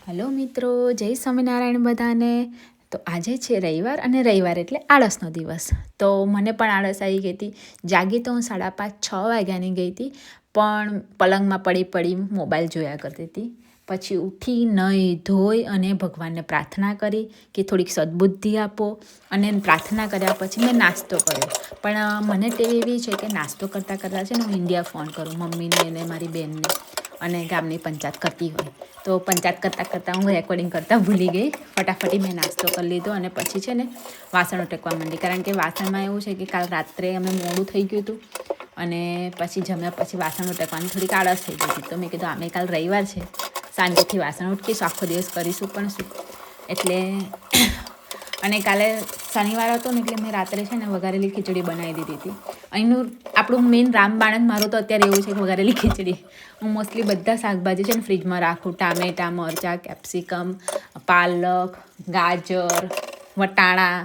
Hello મિત્રો, જય સ્વામિનારાયણ બધાને. તો આજે છે રવિવાર અને રવિવાર એટલે આળસનો દિવસ. તો મને પણ આળસ આવી ગઈ હતી. જાગી તો હું 5:30-6 વાગ્યાની ગઈ હતી, પણ પલંગમાં પડી મોબાઈલ જોયા કરતી હતી. પછી ઉઠી નહીં ધોઈ અને ભગવાનને પ્રાર્થના કરી કે થોડીક સદબુદ્ધિ આપો, અને પ્રાર્થના કર્યા પછી મેં નાસ્તો કર્યો. પણ મને ટેવ એવી છે કે નાસ્તો કરતાં કરતાં છે ને હું ઇન્ડિયા ફોન કરું મમ્મીને અને મારી બહેનને, અને ગામની પંચાયત કરતી હોય તો પંચાયત કરતાં હું રેકોર્ડિંગ કરતાં ભૂલી ગઈ. ફટાફટી મેં નાસ્તો કરી લીધો અને પછી છે ને વાસણો ટેકવા માંડી, કારણ કે વાસણમાં એવું છે કે કાલ રાત્રે અમે મોડું થઈ ગયું હતું અને પછી જમ્યા પછી વાસણો ટેકવાની થોડીક આળસ થઈ ગઈ હતી. તો મેં કીધું આમે કાલ રવિવાર છે, શાંતિથી વાસણ ઉટકીશું, આખો દિવસ કરીશું પણ શું. એટલે અને કાલે શનિવાર હતો ને એટલે મેં રાત્રે છે ને વઘારેલી ખીચડી બનાવી દીધી હતી. અહીંનું આપણું મેઇન રામબાણ જ મારું તો અત્યારે એવું છે કે વઘારેલી ખીચડી. હું મોસ્ટલી બધા શાકભાજી છે ને ફ્રીજમાં રાખું, ટામેટાં, મરચાં, કેપ્સિકમ, પાલક, ગાજર, વટાણા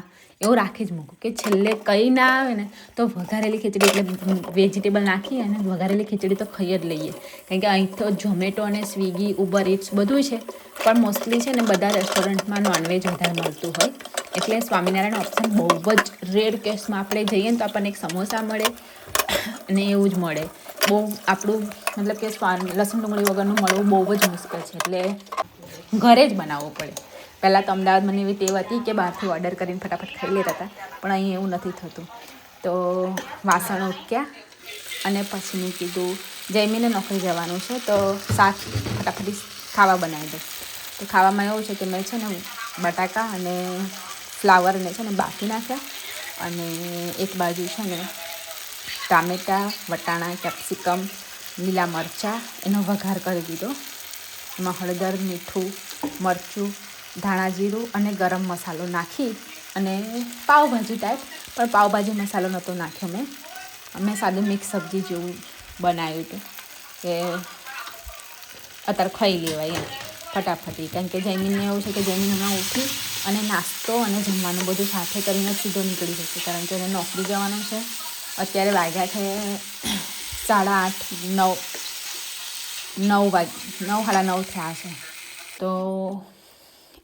એવું રાખી જ મૂકું કે છેલ્લે કંઈ ના આવે ને તો વઘારેલી ખીચડી એટલે વેજીટેબલ નાખી અને વઘારેલી ખીચડી તો ખાઈ જ લઈએ. કારણ કે અહીં તો ઝોમેટો અને સ્વિગી, ઉબર ઇટ્સ બધું છે, પણ મોસ્ટલી છે ને બધા રેસ્ટોરન્ટમાં નોનવેજ વધારે મળતું હોય, એટલે સ્વામિનારાયણ ઓપ્શન બહુ જ રેર કેસમાં આપણે જઈએ ને તો આપણને એક સમોસા મળે અને એવું જ મળે. બહુ આપણું મતલબ કે લસણ ડુંગળી વગરનું મળવું બહુ જ મુશ્કેલ છે, એટલે ઘરે જ બનાવવું પડે. પહેલાં તો અમદાવાદ મને એવી ટેવ હતી કે બહારથી ઓર્ડર કરીને ફટાફટ ખાઈ લેતા હતા, પણ અહીં એવું નથી થતું. તો વાસણ ઉટક્યા અને પછી મેં કીધું જયમીને નોકરી જવાનું છે તો શાક ફટાફટી ખાવા બનાવી દઉં. તો ખાવામાં એવું છે કે મેં છે ને બટાકા અને ફ્લાવરને છે ને બાફી નાખ્યા, અને એક બાજુ છે ને ટામેટાં, વટાણા, કેપ્સિકમ, લીલા મરચાં એનો વઘાર કરી દીધો. એમાં હળદર, મીઠું, મરચું, ધાણા જીરું અને ગરમ મસાલો નાખી અને પાવભાજી ટાઈપ, પણ પાવભાજી મસાલો નહોતો નાખ્યો મેં સાદું મિક્સ સબ્જી જેવું બનાવ્યું હતું કે અત્યારે ખાઈ લેવાય એમ ફટાફટી. કારણ કે જયમીનને એવું છે કે જયમીન હમણાં ઉઠી અને નાસ્તો અને જમવાનું બધું સાથે કરીને સીધો નીકળી જશે, કારણ કે એને નોકરી જવાનું છે. અત્યારે વાગ્યા છે 8:30, 9 સાડા 9 થયા છે. તો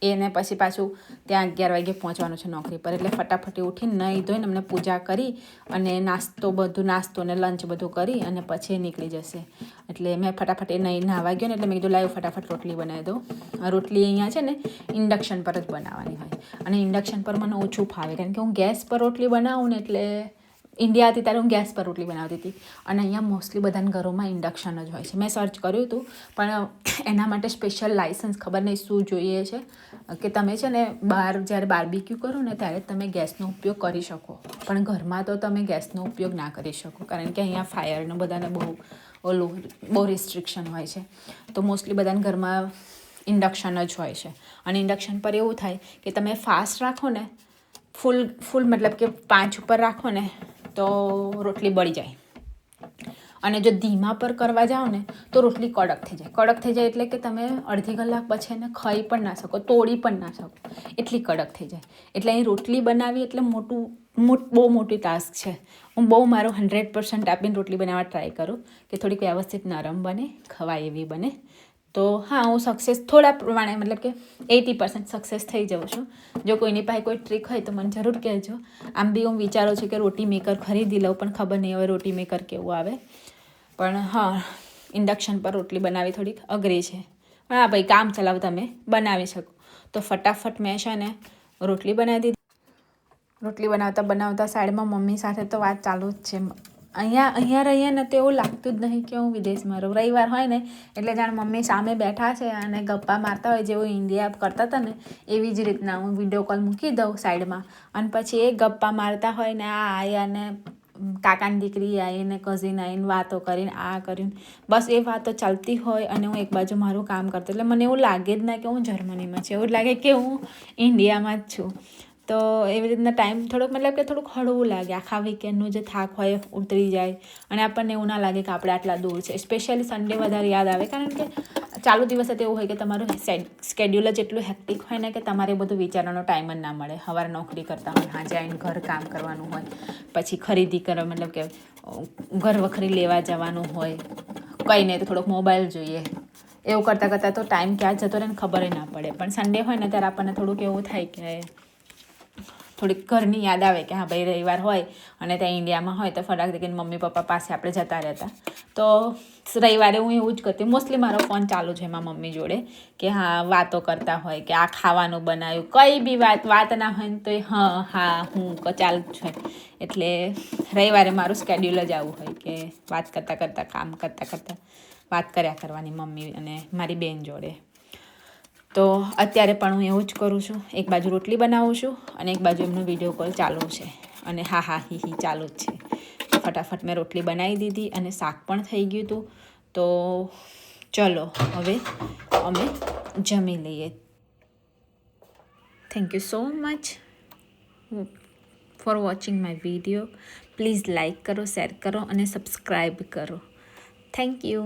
એને પછી પાછું ત્યાં 11 વાગે પહોંચવાનું છે નોકરી પર, એટલે ફટાફટી ઉઠીને નહીં ધોઈને અમને પૂજા કરી અને નાસ્તો ને લંચ બધું કરી અને પછી નીકળી જશે. એટલે મેં ફટાફટ એ નહીં નાહવા ગયો ને એટલે મેં કીધું લાવ ફટાફટ રોટલી બનાવી દઉં. રોટલી અહીંયા છે ને ઇન્ડક્શન પર જ બનાવવાની હોય, અને ઇન્ડક્શન પર મને ઓછું ફાવે, કારણ કે હું ગેસ પર રોટલી બનાવું ને એટલે ઇન્ડિયા હતી ત્યારે હું ગેસ પર રોટલી બનાવતી હતી, અને અહીંયા મોસ્ટલી બધાના ઘરોમાં ઇન્ડક્શન જ હોય છે. મેં સર્ચ કર્યું હતું, પણ એના માટે સ્પેશિયલ લાઇસન્સ ખબર નહીં શું જોઈએ છે કે તમે છે ને જ્યારે બાર્બીક્યુ કરો ને ત્યારે તમે ગેસનો ઉપયોગ કરી શકો, પણ ઘરમાં તો તમે ગેસનો ઉપયોગ ના કરી શકો, કારણ કે અહીંયા ફાયરનો બધાને બહુ રિસ્ટ્રિક્શન હોય છે. તો મોસ્ટલી બધાના ઘરમાં ઇન્ડક્શન જ હોય છે, અને ઇન્ડક્શન પર એવું થાય કે તમે ફાસ્ટ રાખો ને, ફૂલ મતલબ કે 5 ઉપર રાખો ને તો રોટલી બળી જાય, અને જો ધીમા પર કરવા જાઓ ને તો રોટલી કડક થઈ જાય એટલે કે તમે અડધી કલાક પછી એને ખાઈ પણ ના શકો, તોડી પણ ના શકો, એટલી કડક થઈ જાય. એટલે અહીં રોટલી બનાવી એટલે બહુ મોટી ટાસ્ક છે. હું બહુ મારો 100% આપીને રોટલી બનાવવા ટ્રાય કરું કે થોડીક વ્યવસ્થિત નરમ બને, ખવાય એવી બને. તો હા, હું સક્સેસ થોડા પ્રમાણે મતલબ કે 80% સક્સેસ થઈ જાઉં છું. જો કોઈની પાસે કોઈ ટ્રીક હોય તો મને જરૂર કહેજો. આમ બી હું વિચારું છું કે રોટી મેકર ખરીદી લઉં, પણ ખબર નહીં હવે રોટી મેકર કેવું આવે. પણ હા, ઇન્ડક્શન પર રોટલી બનાવી થોડીક અઘરી છે, પણ હા ભાઈ કામ ચલાવ તમે બનાવી શકો. તો ફટાફટ મેં છે ને રોટલી બનાવી દીધી. રોટલી બનાવતા સાઈડમાં મમ્મી સાથે તો વાત ચાલુ જ છે. અહીંયા રહીએ ને તો એવું લાગતું જ નહીં કે હું વિદેશમાં રહું. રવિવાર હોય ને એટલે જાણે મમ્મી સામે બેઠા છે અને ગપ્પા મારતા હોય, જેવું ઇન્ડિયા કરતા હતા ને એવી જ રીતના હું વિડીયો કોલ મૂકી દઉં સાઈડમાં, અને પછી એ ગપ્પા મારતા હોય ને આ આવ્યા ને કાકાની દીકરી આવીને કઝિન આવીને વાતો કરીને આ કર્યું, બસ એ વાતો ચાલતી હોય અને હું એક બાજુ મારું કામ કરતી. એટલે મને એવું લાગે જ ના કે હું જર્મનીમાં છું, એવું લાગે કે હું ઇન્ડિયામાં જ છું. તો એવી રીતના ટાઈમ થોડુંક હળવું લાગે. આખા વીકેન્ડનું જે થાક હોય ઉતરી જાય, અને આપણને એવું ના લાગે કે આપણે આટલા દૂર છે. સ્પેશિયલી સન્ડે વધારે યાદ આવે, કારણ કે ચાલુ દિવસે તો એવું હોય કે તમારું સ્કેડ્યુલ જ એટલું હેક્ટિક હોય ને કે તમારે બધું વિચારવાનો ટાઈમ જ ના મળે. સવારે નોકરી કરતા હોય, સાંજે આવીને ઘર કામ કરવાનું હોય, પછી ખરીદી કરવા મતલબ કે ઘર વખરી લેવા જવાનું હોય, કંઈ નહીં તો થોડોક મોબાઈલ જોઈએ, એવું કરતાં કરતાં તો ટાઈમ ક્યાં જતો રહે ને ખબર ના પડે. પણ સન્ડે હોય ને ત્યારે આપણને થોડુંક એવું થાય કે થોડીક ઘરની યાદ આવે કે હા ભાઈ રવિવાર હોય અને ત્યાં ઇન્ડિયામાં હોય તો ફટાક દઈને મમ્મી પપ્પા પાસે આપણે જતા રહેતા. તો રવિવારે હું એવું જ કરતી. મોસ્ટલી મારો ફોન ચાલુ છે એમાં મમ્મી જોડે કે હા વાતો કરતા હોય કે આ ખાવાનું બનાવ્યું, કંઈ બી વાત ના હોય ને તો હા હું ચાલુ જ છે. એટલે રવિવારે મારું સ્કેડ્યુલ જ આવું હોય કે વાત કરતાં કામ કરતાં વાત કર્યા કરવાની મમ્મી અને મારી બેન જોડે. તો અત્યારે પણ હું એવું જ કરું છું. એક બાજુ રોટલી બનાવું છું અને એક બાજુ એમનો વિડીયો કોલ ચાલુ છે અને હા હી ચાલુ જ છે. ફટાફટ મેં રોટલી બનાવી દીધી અને શાક પણ થઈ ગયું હતું. તો ચલો હવે અમે જમી લઈએ. Thank you so much for watching my video. Please like કરો, શેર કરો અને સબસ્ક્રાઈબ કરો. Thank you.